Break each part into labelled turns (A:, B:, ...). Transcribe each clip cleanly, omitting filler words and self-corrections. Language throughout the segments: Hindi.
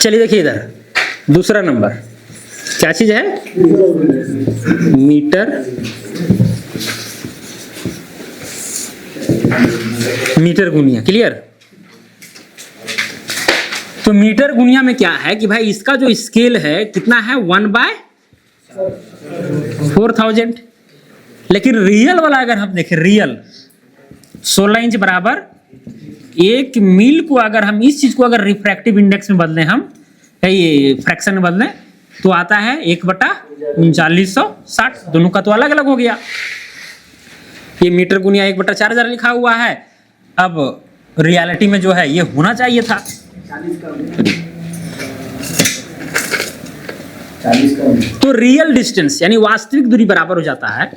A: चलिए देखिए इधर दूसरा नंबर क्या चीज है, मीटर मीटर गुनिया। क्लियर। तो मीटर गुनिया में क्या है कि भाई इसका जो स्केल है कितना है 1/4000। लेकिन रियल वाला अगर हम देखें, रियल 16 इंच बराबर 1 मील को अगर हम इस चीज को अगर रिफ्रैक्टिव इंडेक्स में बदलें, हम ये फ्रैक्शन में बदलें तो आता है 1/3960। दोनों का तो अलग अलग हो गया। ये मीटर गुनिया 1/4000 लिखा हुआ है। अब रियलिटी में जो है ये होना चाहिए था 40 का। तो रियल डिस्टेंस यानी वास्तविक दूरी बराबर हो जाता है,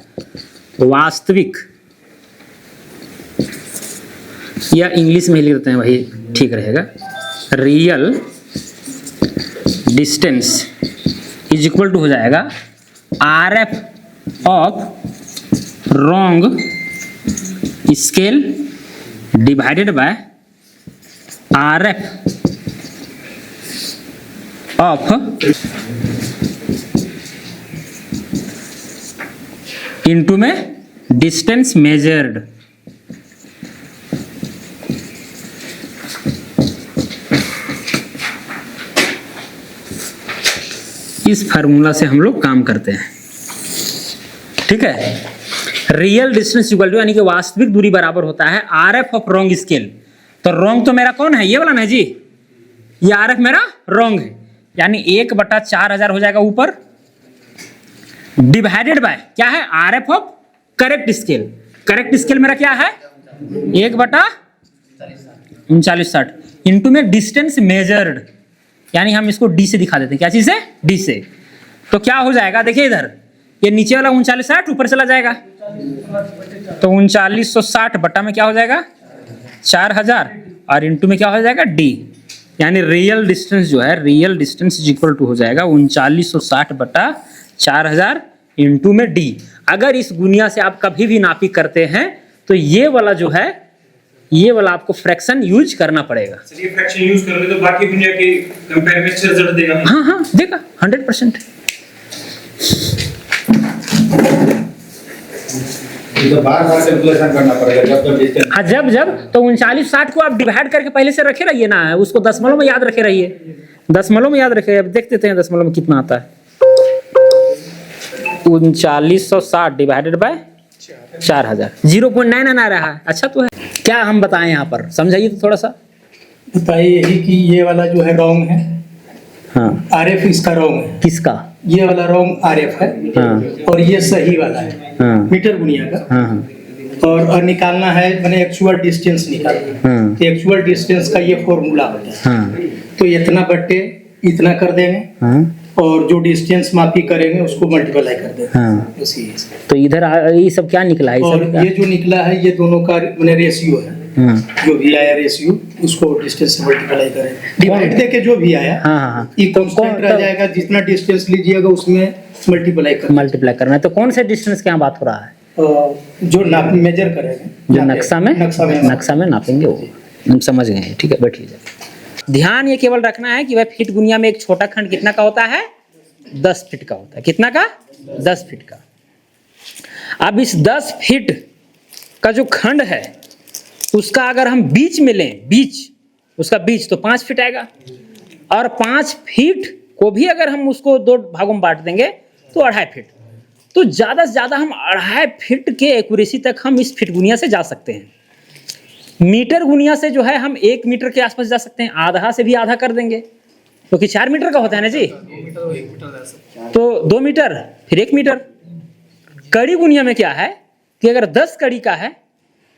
A: वास्तविक, या इंग्लिश में ही लिख देते हैं वही ठीक रहेगा, real distance is equal to हो जाएगा RF of wrong scale divided by RF of into में डिस्टेंस मेजर्ड। इस फार्मूला से हम लोग काम करते हैं। ठीक है। रियल डिस्टेंस इक्वल टू यानी कि वास्तविक दूरी बराबर होता है RF ऑफ रॉन्ग स्केल। तो रॉन्ग तो मेरा कौन है, ये वाला ना जी, ये RF मेरा रॉन्ग है, यानी 1/4000 हो जाएगा ऊपर, डिवाइडेड बाय क्या है RF of correct scale. Correct scale मेरा क्या है 1/3960 इंटू में डिस्टेंस मेजर्ड, यानी हम इसको D से दिखा देते हैं। क्या चीज है, D से। तो क्या हो जाएगा देखिए इधर, ये नीचे वाला 3960 ऊपर चला जाएगा, तो 3960 बटा में क्या हो जाएगा 4000 और इंटू में क्या हो जाएगा D, यानी रियल डिस्टेंस जो है, real distance is equal to हो जाएगा 3960 बटा 4000 इंटू में D। अगर इस गुनिया से आप कभी भी नापी करते हैं तो ये वाला जो है, ये वाला आपको फ्रैक्शन यूज करना पड़ेगा।
B: चलिए फ्रैक्शन यूज कर ले तो बाकी दुनिया के कंपेयर में अच्छा रिजल्ट देगा।
A: हाँ हाँ देगा 100%।
C: तो बार-बार कैलकुलेशन करना पड़ेगा जब तक डिस्टेंस।
A: हाँ जब तो 3960 को आप डिवाइड करके पहले से रखे रहिए ना, उसको दशमलव में याद रखे रहिए, दशमलव में याद रखे। अब देख देते हैं दशमलव में कितना आता है। 3960 डिवाइडेड बाय 4000, 0.99 आ रहा है। अच्छा तो है, क्या हम बताएं यहाँ पर, समझाइए तो थोड़ा सा
D: बताइए। यही कि ये वाला जो है रॉन्ग है,
A: हाँ
D: RF इसका रॉन्ग है,
A: किसका,
D: ये वाला रॉन्ग RF है,
A: हाँ
D: और ये सही वाला है,
A: हाँ
D: मीटर गुनिया का।
A: हाँ हाँ
D: और निकालना है मैंने एक्चुअल डिस्टेंस निकालना है।
A: हाँ
D: तो एक्चुअल डिस्टेंस का ये फॉर्मूला होता है।
A: हाँ
D: तो इतना बट्टे इतना कर देंगे
A: हाँ
D: और जो डिस्टेंस मापी करेंगे उसको मल्टीप्लाई कर देंगे।
A: हाँ।
D: उसी से।
A: तो इधर ये सब क्या निकला है, ये
D: और
A: सब क्या?
D: ये जो निकला है ये दोनों का मैंने रेशियो है,
A: हाँ
D: जो भी आया रेशियो उसको डिस्टेंस से मल्टीप्लाई करें, डिवाइड देके जो भी आया
A: हाँ हाँ
D: ये कांस्टेंट रह जाएगा। जितना डिस्टेंस लीजिएगा उसमें मल्टीप्लाई कर
A: मल्टीप्लाई करना है। तो कौन से डिस्टेंस की यहाँ बात हो रहा है,
D: जो नाप मेजर करेंगे,
A: जो नक्शा में नापेंगे वो हम समझ गए हैं। ठीक है, बैठ लीजिए। ध्यान ये केवल रखना है कि भाई फीट गुनिया में एक छोटा खंड कितना का होता है, 10 फीट का होता है। कितना का, 10 फीट का। अब इस 10 फीट का जो खंड है उसका अगर हम बीच में लें, बीच उसका बीच, तो 5 फीट आएगा। और 5 फीट को भी अगर हम उसको 2 भागों में बांट देंगे तो 2.5 फीट। तो ज्यादा से ज्यादा हम 2.5 फीट के एक्यूरेसी तक हम इस फीट गुनिया से जा सकते हैं। मीटर गुनिया से जो है हम 1 मीटर के आसपास जा सकते हैं, आधा से भी आधा कर देंगे, क्योंकि 4 मीटर का होता है ना जी, तो 2 मीटर फिर 1 मीटर। कड़ी गुनिया में क्या है कि अगर 10 कड़ी का है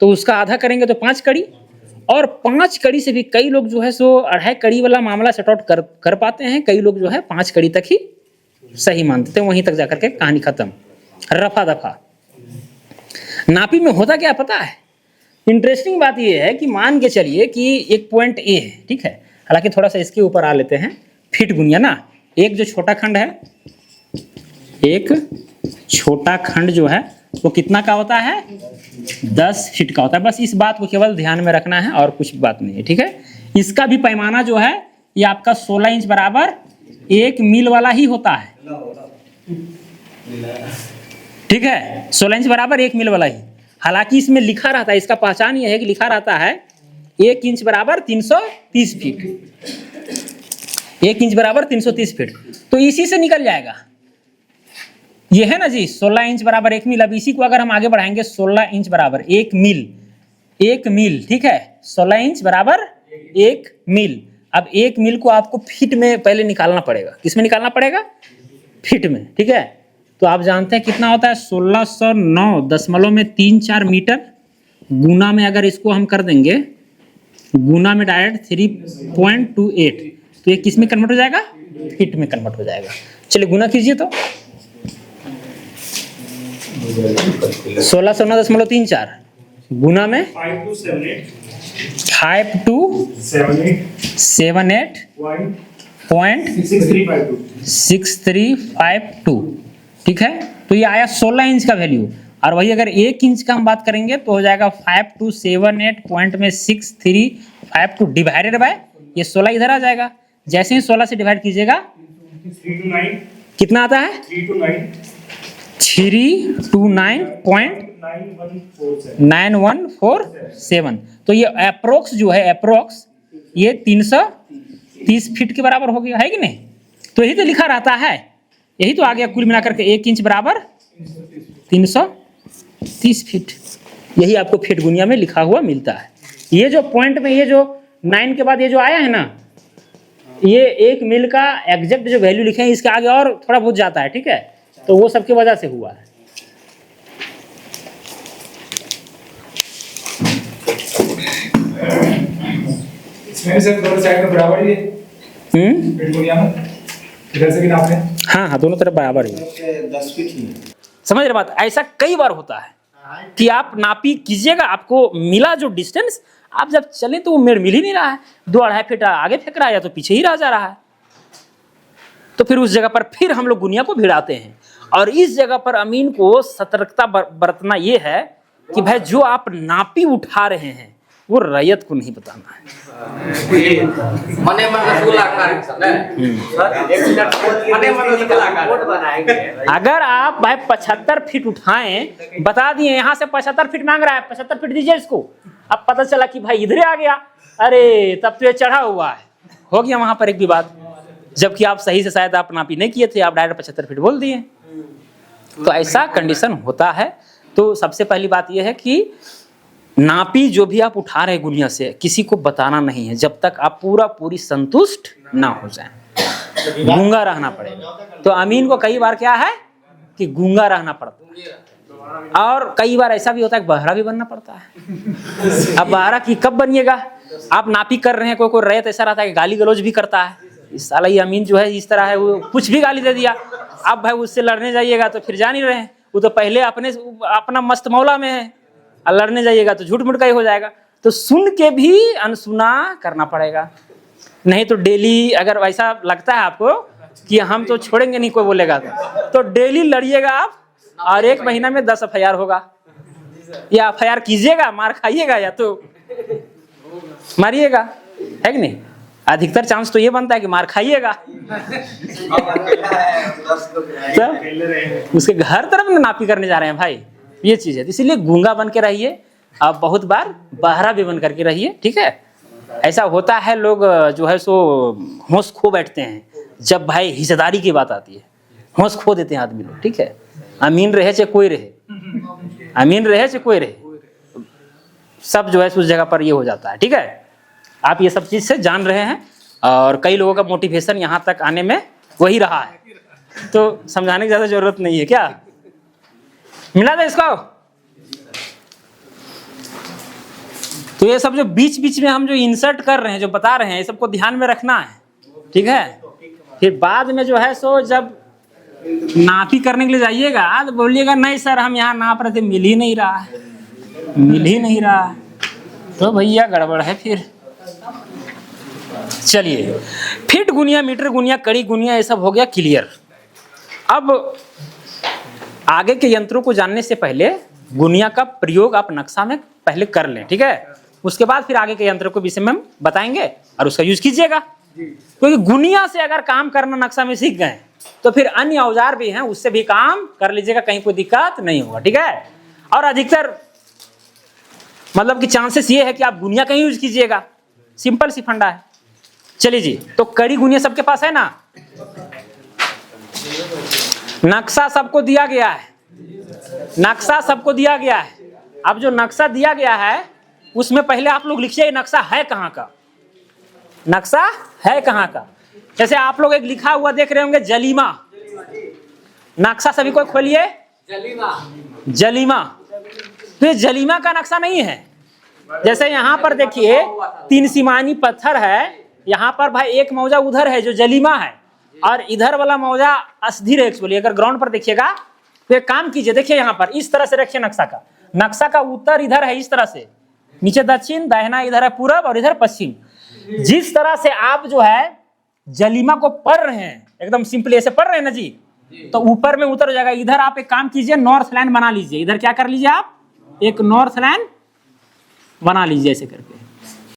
A: तो उसका आधा करेंगे तो 5 कड़ी, और 5 कड़ी से भी कई लोग जो है सो 2.5 कड़ी वाला मामला सेट आउट कर पाते हैं। कई लोग जो है 5 कड़ी तक ही सही मानते हैं, वहीं तक जाकर के कहानी खत्म, रफा दफा। नापी में होता क्या पता है, इंटरेस्टिंग बात यह है कि मान के चलिए कि एक पॉइंट ए है, ठीक है, हालांकि थोड़ा सा इसके ऊपर आ लेते हैं। फीट गुनिया ना, एक जो छोटा खंड है, एक छोटा खंड जो है वो कितना का होता है, 10 फीट का होता है। बस इस बात को केवल ध्यान में रखना है और कुछ बात नहीं है, ठीक है। इसका भी पैमाना जो है ये आपका 16 इंच बराबर 1 मील वाला ही होता है, ठीक है। 16 इंच बराबर 1 मील वाला ही, हालांकि इसमें लिखा रहता है, इसका पहचान ये है कि लिखा रहता है 1 इंच बराबर 330 फीट, 1 इंच बराबर 330 फीट, तो इसी से निकल जाएगा। ये है ना जी 16 इंच बराबर 1 मील। अब इसी को अगर हम आगे बढ़ाएंगे 16 इंच बराबर 1 मील, 1 मील, ठीक है, 16 इंच बराबर 1 मील। अब 1 मील को आपको फीट में पहले निकालना पड़ेगा। किस में निकालना पड़ेगा? फीट में, ठीक है। तो आप जानते हैं कितना होता है 1609.34 मीटर, गुना में अगर इसको हम कर देंगे, गुना में डायरेक्ट 3.28, तो ये किस में कन्वर्ट हो जाएगा? फीट में कन्वर्ट हो जाएगा। चलिए गुना कीजिए तो 1609.34 गुना में 5278.6352, ठीक है। तो ये आया 16 इंच का वैल्यू, और वही अगर 1 इंच का हम बात करेंगे तो हो जाएगा 5278.6352 डिवाइडेड बाय ये 16 इधर आ जाएगा। जैसे ही 16 से डिवाइड कीजिएगा
B: 329
A: कितना आता है? 329.9147। तो ये अप्रोक्स जो है, अप्रोक्स ये 330 फीट के बराबर हो गया, है कि नहीं? तो यही तो लिखा रहता है, यही तो आ गया कुल मिलाकर के 1 इंच बराबर 330 फीट। यही आपको फीट गुनिया में लिखा हुआ मिलता है। ये जो पॉइंट में ये जो 9 के बाद ये जो आया है ना, ये 1 मील का एग्जैक्ट जो वैल्यू लिखे हैं, इसके आगे और थोड़ा बहुत जाता है, ठीक है। तो वो सबकी वजह से हुआ है।
C: इसमें सर दोनों साइड में बराबर ही है फीट गुनिया में, इधर से भी नापते हैं।
A: हाँ, दोनों तरफ बराबर ही।
C: 10 फीट ही है।
A: समझ रहे बात? ऐसा कई बार होता है कि आप नापी कीजिएगा, आपको मिला जो डिस्टेंस, आप जब चले तो वो मेड़ मिल ही नहीं रहा है, 2-2.5 फीट आगे फेंक रहा है या तो पीछे ही रह जा रहा है। तो फिर उस जगह पर फिर हम लोग गुनिया को भिड़ाते हैं, और इस जगह पर अमीन को सतर्कता बरतना ये है कि भाई जो आप नापी उठा रहे हैं वो रैयत को नहीं बताना है। अगर आप भाई 75 फीट उठाएं, बता दिए यहाँ से 75 फीट मांग रहा है, 75 फीट दीजिए इसको, अब पता चला कि भाई इधर आ गया, अरे तब तो ये चढ़ा हुआ है, हो गया वहां पर एक विवाद। जबकि आप सही से शायद आप नापी नहीं किए थे, आप डायरेक्ट 75 फीट बोल दिए। तो ऐसा कंडीशन होता है। तो सबसे पहली बात यह है कि नापी जो भी आप उठा रहे गुनिया से, किसी को बताना नहीं है जब तक आप पूरी संतुष्ट ना हो जाए। गूंगा रहना पड़ेगा। तो अमीन को कई बार क्या है कि गूंगा रहना पड़ता है, और कई बार ऐसा भी होता है कि बहरा भी बनना पड़ता है। अब बहरा की कब बनिएगा? आप नापी कर रहे हैं, कोई रैयत ऐसा रहता है कि गाली गलौज भी करता है, इस साला ये अमीन जो है इस तरह है, वो कुछ भी गाली दे दिया। अब भाई उससे लड़ने जाइएगा तो फिर जान ही रहे हैं, वो तो पहले अपना मस्त मौला में है, और लड़ने जाइएगा तो झूठ मूठ का ही हो जाएगा। तो सुन के भी अनसुना करना पड़ेगा, नहीं तो डेली अगर ऐसा लगता है आपको कि हम तो छोड़ेंगे नहीं कोई बोलेगा तो डेली लड़िएगा आप, और 1 महीना में 10 FIR होगा। या FIR कीजिएगा, मार खाइएगा या तो मारिएगा, है कि नहीं? अधिकतर चांस तो ये बनता है कि मार खाइएगा। तो उसके घर तरफ में नापी करने जा रहे हैं भाई, ये चीज है। इसीलिए गूंगा बन के रहिए, आप बहुत बार बहरा भी बन करके रहिए, ठीक है। ऐसा होता है, लोग जो है सो होश खो बैठते हैं जब भाई हिस्सेदारी की बात आती है, होश खो देते हैं आदमी लोग, ठीक है। अमीन रहे चाहे कोई रहे, अमीन रहे चाहे कोई रहे, सब जो है उस जगह पर ये हो जाता है, ठीक है। आप ये सब चीज से जान रहे हैं, और कई लोगों का मोटिवेशन यहाँ तक आने में वही रहा है, तो समझाने की ज्यादा जरूरत नहीं है। क्या मिला था इसको? तो ये सब जो बीच बीच में हम जो इंसर्ट कर रहे हैं, जो बता रहे हैं, ये सबको ध्यान में रखना है, ठीक है। फिर बाद में जो है सो जब नापी करने के लिए जाइएगा तो बोलिएगा नहीं सर हम यहाँ नाप रहे थे, मिल ही नहीं रहा है, मिल ही नहीं रहा है, तो भैया गड़बड़ है फिर। चलिए, फीट गुनिया, मीटर गुनिया, कड़ी गुनिया, ये सब हो गया क्लियर। अब आगे के यंत्रों को जानने से पहले गुनिया का प्रयोग आप नक्शा में पहले कर लें, ठीक है। उसके बाद फिर आगे के यंत्रों के विषय में हम बताएंगे और उसका यूज कीजिएगा। क्योंकि गुनिया से अगर काम करना नक्शा में सीख गए तो फिर अन्य औजार भी हैं, उससे भी काम कर लीजिएगा, कहीं कोई दिक्कत नहीं होगा। ठीक है, और अधिकतर मतलब कि चांसेस ये है कि आप गुनिया कहीं यूज कीजिएगा, सिंपल सी फंडा है। चलिए जी, तो कड़ी गुनिया सबके पास है ना, नक्शा सबको दिया गया है, नक्शा सबको दिया गया है। अब जो नक्शा दिया गया है उसमें पहले आप लोग लिखिए नक्शा है कहाँ का, नक्शा है कहाँ का। जैसे आप लोग एक लिखा हुआ देख रहे होंगे जलीमा, नक्शा सभी को खोलिए, जलीमा, तो ये जलीमा का नक्शा नहीं है। जैसे यहाँ पर देखिए 3 सीमानी पत्थर है, यहाँ पर भाई एक मौजा उधर है जो जलीमा है, और इधर वाला मौजा अस्थिर है एक्चुअली। अगर ग्राउंड पर देखिएगा तो एक काम कीजिए, देखिए यहाँ पर इस तरह से रखिए नक्शा का उत्तर इधर है इस तरह से, नीचे दक्षिण, दाहिना इधर है पूरब और इधर पश्चिम। जिस तरह से आप जो है जलीमा को पढ़ रहे हैं, एकदम सिंपली ऐसे पढ़ रहे हैं ना जी, तो ऊपर में उतर जाएगा। इधर आप एक काम कीजिए, नॉर्थ लाइन बना लीजिए, इधर क्या कर लीजिए आप, एक नॉर्थ लाइन बना लीजिए ऐसे करके।